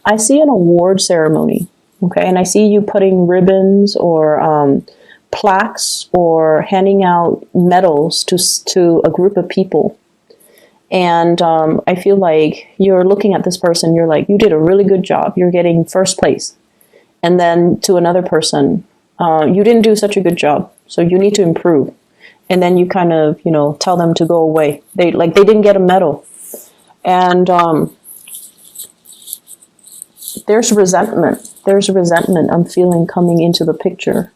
I see an award ceremony, okay, and I see you putting ribbons or plaques or handing out medals to a group of people. And I feel like you're looking at this person, you're like, you did a really good job, you're getting first place. And then to another person, you didn't do such a good job, so you need to improve. And then you kind of, tell them to go away. They didn't get a medal. And there's resentment. There's resentment I'm feeling coming into the picture.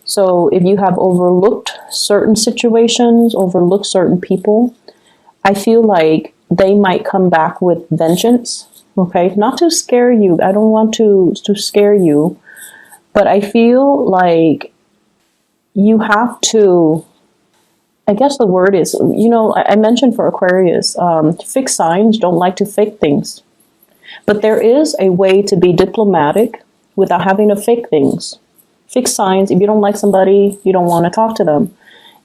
So if you have overlooked certain situations, overlooked certain people, I feel like they might come back with vengeance. Okay, not to scare you. I don't want to scare you, but I feel like you have to, I guess the word is, I mentioned for Aquarius, fixed signs don't like to fake things. But there is a way to be diplomatic without having to fake things. Fixed signs, if you don't like somebody, you don't want to talk to them.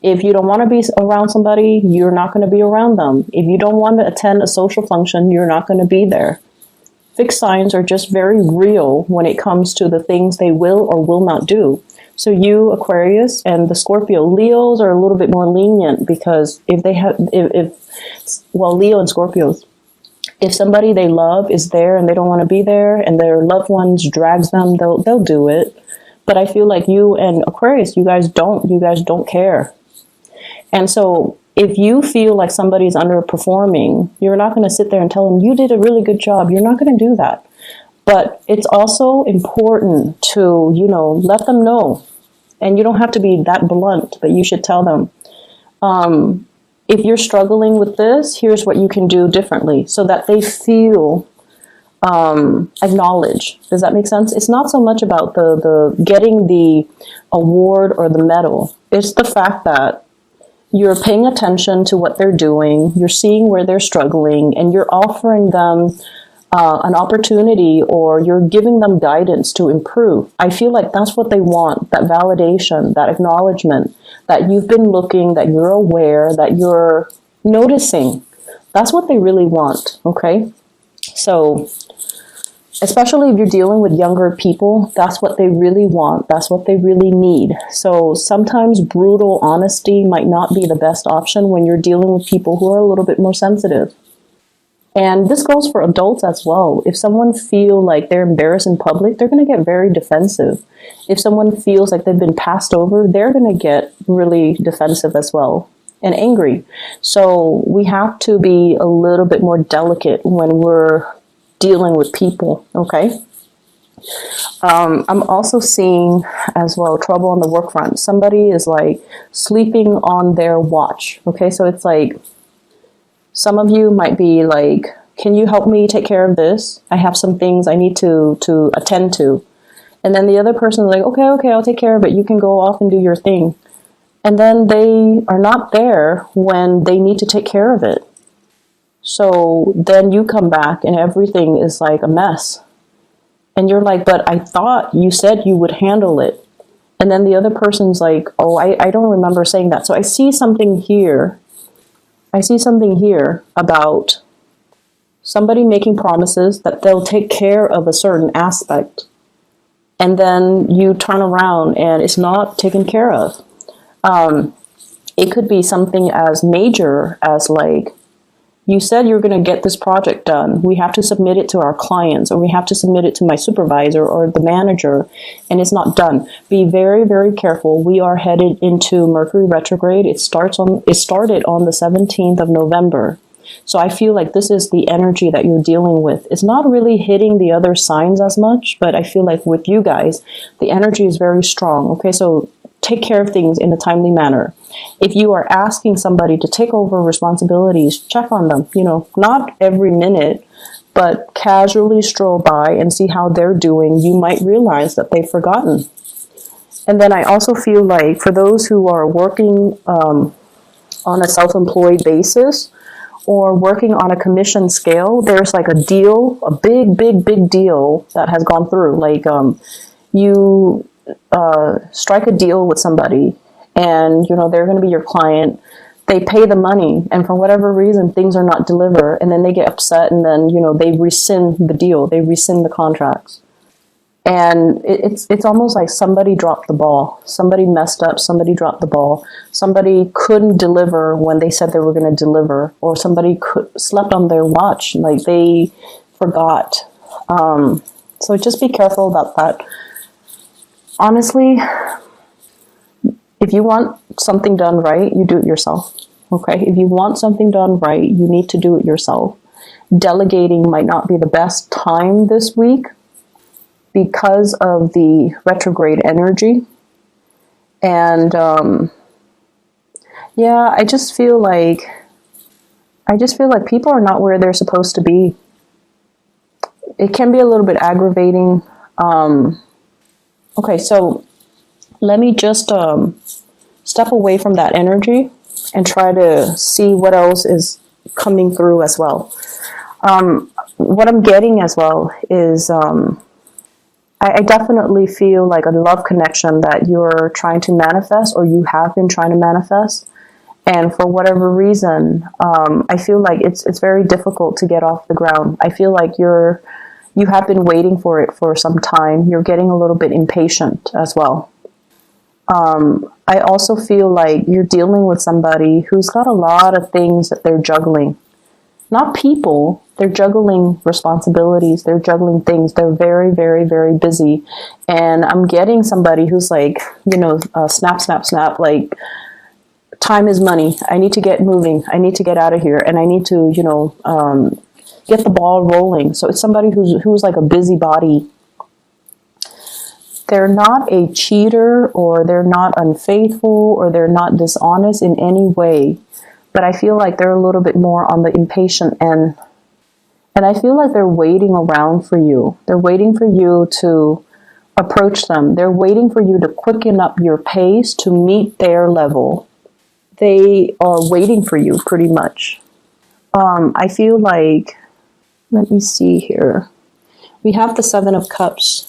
If you don't want to be around somebody, you're not going to be around them. If you don't want to attend a social function, you're not going to be there. Fixed signs are just very real when it comes to the things they will or will not do. So you, Aquarius, and the Scorpio, Leos are a little bit more lenient because if they have, Leo and Scorpios, if somebody they love is there and they don't want to be there and their loved ones drags them, they'll do it. But I feel like you and Aquarius, you guys don't care. And so if you feel like somebody's underperforming, you're not going to sit there and tell them you did a really good job. You're not going to do that. But it's also important to, let them know. And you don't have to be that blunt, but you should tell them, if you're struggling with this, here's what you can do differently so that they feel acknowledged. Does that make sense? It's not so much about the getting the award or the medal. It's the fact that you're paying attention to what they're doing, you're seeing where they're struggling, and you're offering them an opportunity, or you're giving them guidance to improve. I feel like that's what they want, that validation, that acknowledgement, that you've been looking, that you're aware, that you're noticing. That's what they really want, okay? So, especially if you're dealing with younger people, that's what they really want. That's what they really need. So sometimes brutal honesty might not be the best option when you're dealing with people who are a little bit more sensitive. And this goes for adults as well. If someone feels like they're embarrassed in public, they're going to get very defensive. If someone feels like they've been passed over, they're going to get really defensive as well and angry. So we have to be a little bit more delicate when we're dealing with people, okay? I'm also seeing as well trouble on the work front. Somebody is like sleeping on their watch, okay? So it's like some of you might be like, can you help me take care of this? I have some things I need to attend to. And then the other person is like, okay, I'll take care of it. You can go off and do your thing. And then they are not there when they need to take care of it. So then you come back and everything is like a mess. And you're like, but I thought you said you would handle it. And then the other person's like, oh, I don't remember saying that. So I see something here. I see something here about somebody making promises that they'll take care of a certain aspect. And then you turn around and it's not taken care of. It could be something as major as like, you said you're going to get this project done. We have to submit it to our clients, or we have to submit it to my supervisor or the manager, and it's not done. Be very, very careful. We are headed into Mercury retrograde. It started on the 17th of November. So I feel like this is the energy that you're dealing with. It's not really hitting the other signs as much, but I feel like with you guys, the energy is very strong. Okay, so take care of things in a timely manner. If you are asking somebody to take over responsibilities, check on them, not every minute, but casually stroll by and see how they're doing. You might realize that they've forgotten. And then I also feel like for those who are working on a self-employed basis or working on a commission scale, there's like a deal, a big deal that has gone through. Like you strike a deal with somebody and they're going to be your client. they pay the money, and for whatever reason, things are not delivered, and then they get upset, and then, they rescind the deal, they rescind the contracts. And it's almost like somebody dropped the ball. Somebody messed up, somebody dropped the ball. Somebody couldn't deliver when they said they were going to deliver, or somebody slept on their watch, like they forgot. So just be careful about that. Honestly, if you want something done right, you do it yourself. Okay? If you want something done right, you need to do it yourself. Delegating might not be the best time this week because of the retrograde energy. And I just feel like people are not where they're supposed to be. It can be a little bit aggravating. Okay, so let me just step away from that energy and try to see what else is coming through as well. What I'm getting as well is I definitely feel like a love connection that you're trying to manifest, or you have been trying to manifest. And for whatever reason, I feel like it's very difficult to get off the ground. I feel like you have been waiting for it for some time. You're getting a little bit impatient as well. I also feel like you're dealing with somebody who's got a lot of things that they're juggling. Not people, they're juggling responsibilities, they're juggling things. They're very, very, very busy. And I'm getting somebody who's like, snap, snap, snap, like, time is money. I need to get moving. I need to get out of here. And I need to, get the ball rolling. So it's somebody who's like a busybody. They're not a cheater, or they're not unfaithful, or they're not dishonest in any way. But I feel like they're a little bit more on the impatient end. And I feel like they're waiting around for you. They're waiting for you to approach them. They're waiting for you to quicken up your pace to meet their level. They are waiting for you pretty much. I feel like, let me see here. We have the Seven of Cups.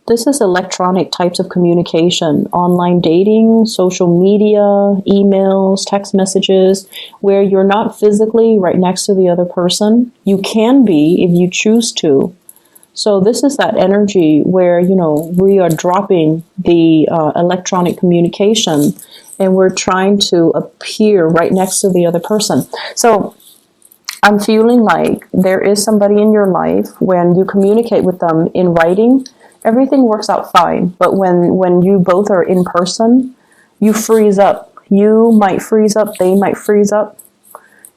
This is electronic types of communication, online dating, social media, emails, text messages, where you're not physically right next to the other person. You can be if you choose to. So this is that energy where, we are dropping the electronic communication and we're trying to appear right next to the other person. So I'm feeling like there is somebody in your life, when you communicate with them in writing, everything works out fine. But when you both are in person, you freeze up. You might freeze up, they might freeze up.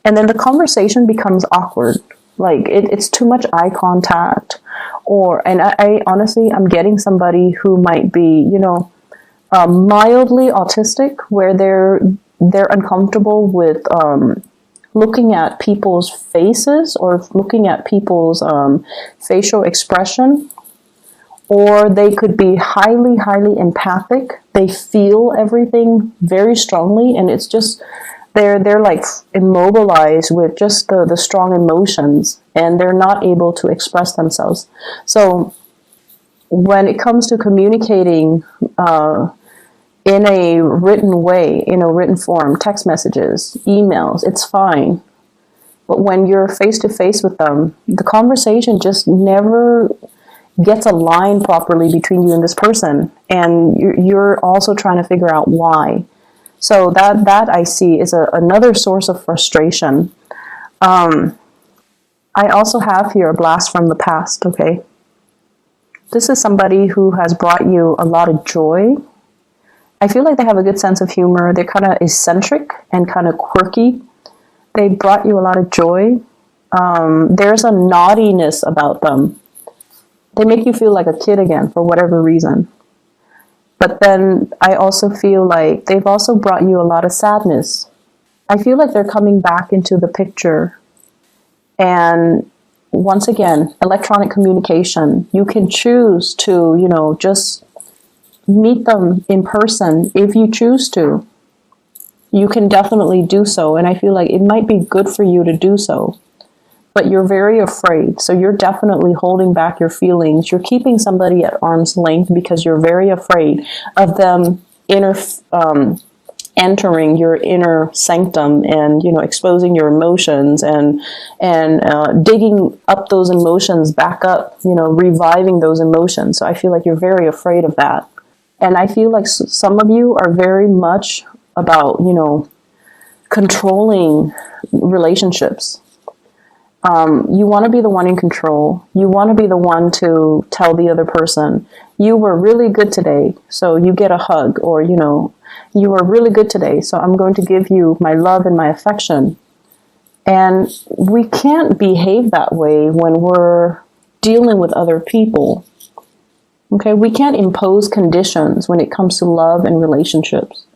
And then the conversation becomes awkward. Like it's too much eye contact. And I honestly, I'm getting somebody who might be, mildly autistic, where they're uncomfortable with looking at people's faces, or looking at people's facial expression. Or they could be highly, highly empathic. They feel everything very strongly, and it's just they're like immobilized with just the strong emotions, and they're not able to express themselves. So when it comes to communicating in a written way, in a written form, text messages, emails, it's fine. But when you're face to face with them, the conversation just never gets aligned properly between you and this person, and you're also trying to figure out why. So that I see is another source of frustration. I also have here a blast from the past, okay? This is somebody who has brought you a lot of joy. I feel like they have a good sense of humor. They're kind of eccentric and kind of quirky. They brought you a lot of joy. There's a naughtiness about them. They make you feel like a kid again for whatever reason. But then I also feel like they've also brought you a lot of sadness. I feel like they're coming back into the picture. And once again, electronic communication. You can choose to, just meet them in person if you choose to. You can definitely do so. And I feel like it might be good for you to do so. But you're very afraid. So you're definitely holding back your feelings. You're keeping somebody at arm's length because you're very afraid of them entering your inner sanctum and, you know, exposing your emotions and digging up those emotions back up, you know, reviving those emotions. So I feel like you're very afraid of that. And I feel like some of you are very much about, you know, controlling relationships. You want to be the one in control. You want to be the one to tell the other person, you were really good today, so you get a hug, or, you know, you were really good today, so I'm going to give you my love and my affection. And we can't behave that way when we're dealing with other people. Okay, we can't impose conditions when it comes to love and relationships.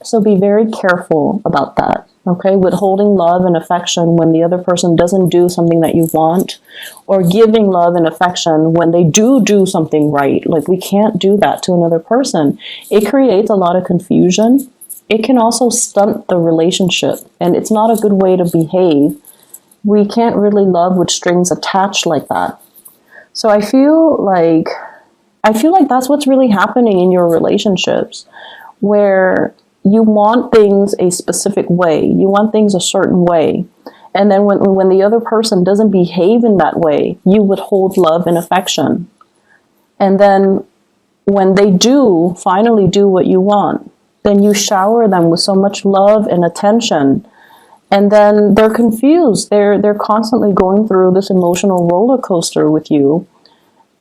So be very careful about that. Okay, withholding love and affection when the other person doesn't do something that you want, or giving love and affection when they do something right. Like, we can't do that to another person. It creates a lot of confusion. It can also stunt the relationship, and it's not a good way to behave. We can't really love with strings attached like that. So I feel like that's what's really happening in your relationships, where you want things a specific way. You want things a certain way. And then when the other person doesn't behave in that way, you withhold love and affection. And then when they do finally do what you want, then you shower them with so much love and attention. And then they're confused. They're constantly going through this emotional roller coaster with you.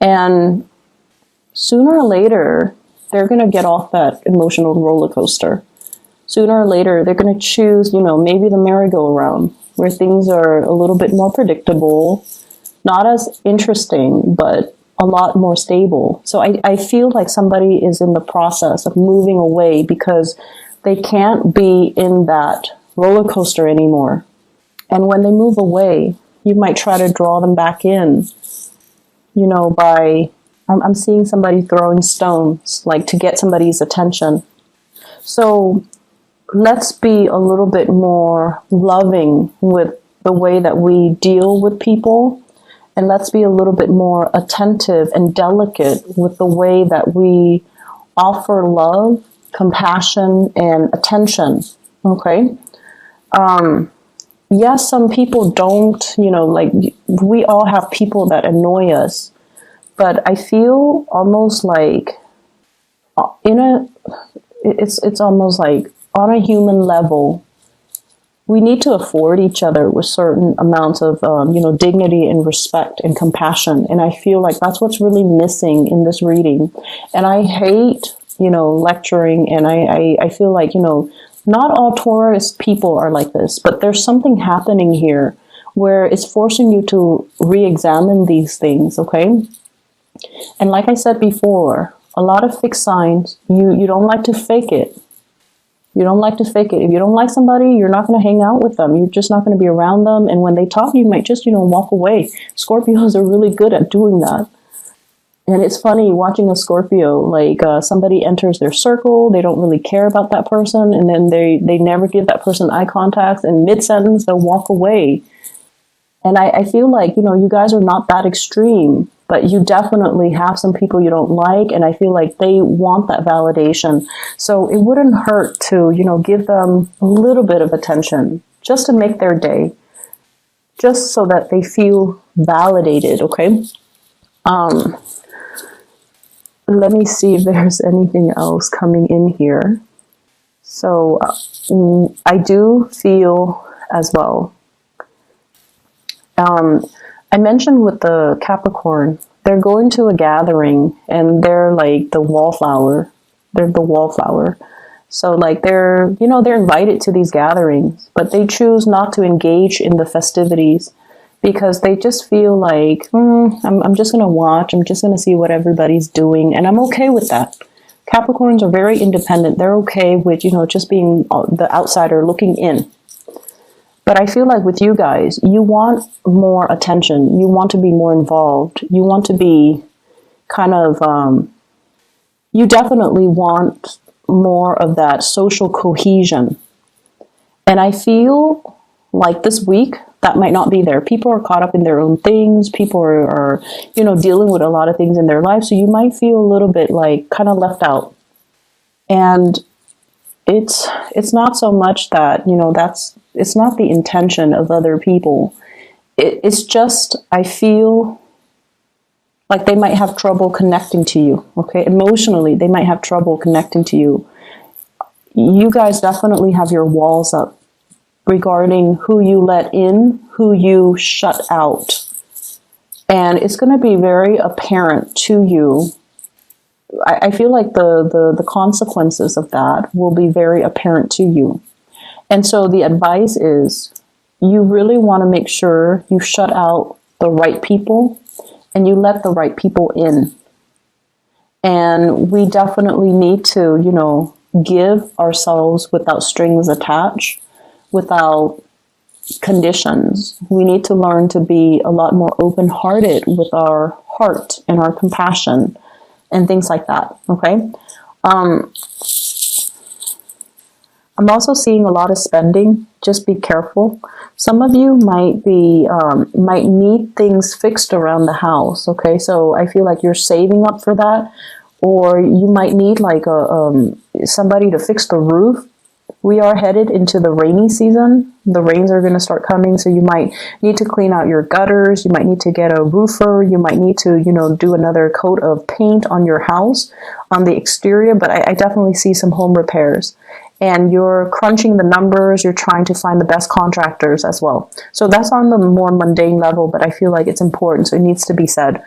And sooner or later, they're going to get off that emotional roller coaster. Sooner or later, they're going to choose, you know, maybe the merry-go-round, where things are a little bit more predictable, not as interesting, but a lot more stable. So I feel like somebody is in the process of moving away because they can't be in that roller coaster anymore. And when they move away, you might try to draw them back in, you know, by, I'm seeing somebody throwing stones, like to get somebody's attention. So let's be a little bit more loving with the way that we deal with people. And let's be a little bit more attentive and delicate with the way that we offer love, compassion, and attention. Okay? Yes, some people don't, you know, like, we all have people that annoy us. But I feel almost like it's almost like on a human level, we need to afford each other with certain amounts of, you know, dignity and respect and compassion. And I feel like that's what's really missing in this reading. And I hate, you know, lecturing. And I feel like, you know, not all Taurus people are like this, but there's something happening here where it's forcing you to re-examine these things, okay? And like I said before, a lot of fixed signs, you don't like to fake it. You don't like to fake it. If you don't like somebody, you're not going to hang out with them. You're just not going to be around them. And when they talk, you might just, you know, walk away. Scorpios are really good at doing that. And it's funny watching a Scorpio, like somebody enters their circle, they don't really care about that person, and then they never give that person eye contact, and mid-sentence, they'll walk away. And I feel like, you know, you guys are not that extreme, but you definitely have some people you don't like, and I feel like they want that validation. So it wouldn't hurt to, you know, give them a little bit of attention, just to make their day, just so that they feel validated, okay? Let me see if there's anything else coming in here. So I do feel as well. I mentioned with the Capricorn, they're going to a gathering and they're like the wallflower. They're the wallflower. So like they're, you know, they're invited to these gatherings, but they choose not to engage in the festivities because they just feel like, I'm just going to watch. I'm just going to see what everybody's doing. And I'm okay with that. Capricorns are very independent. They're okay with, you know, just being the outsider looking in. But I feel like with you guys, you want more attention. You want to be more involved. You want to be kind of, you definitely want more of that social cohesion. And I feel like this week, that might not be there. People are caught up in their own things. People are, you know, dealing with a lot of things in their life. So you might feel a little bit like kind of left out. And it's not so much that, it's not the intention of other people. It's just, I feel like they might have trouble connecting to you, okay? Emotionally, they might have trouble connecting to you. You guys definitely have your walls up regarding who you let in, who you shut out. And it's going to be very apparent to you. I feel like the consequences of that will be very apparent to you. And so the advice is, you really want to make sure you shut out the right people and you let the right people in. And we definitely need to, give ourselves without strings attached, without conditions. We need to learn to be a lot more open-hearted with our heart and our compassion and things like that, okay? I'm also seeing a lot of spending. Just be careful. Some of you might need things fixed around the house, okay? So I feel like you're saving up for that, or you might need like somebody to fix the roof. We are headed into the rainy season. The rains are going to start coming, so you might need to clean out your gutters. You might need to get a roofer. You might need to, do another coat of paint on your house, on the exterior. But I definitely see some home repairs. And you're crunching the numbers. You're trying to find the best contractors as well. So that's on the more mundane level, but I feel like it's important, so it needs to be said.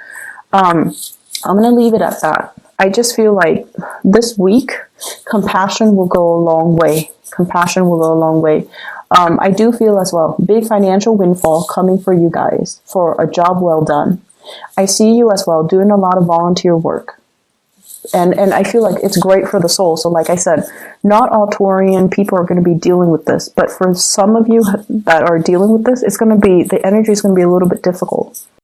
I'm going to leave it at that. I just feel like this week, compassion will go a long way. Compassion will go a long way. I do feel as well, big financial windfall coming for you guys for a job well done. I see you as well doing a lot of volunteer work. And I feel like it's great for the soul. So like I said, not all Taurian people are going to be dealing with this. But for some of you that are dealing with this, the energy is going to be a little bit difficult.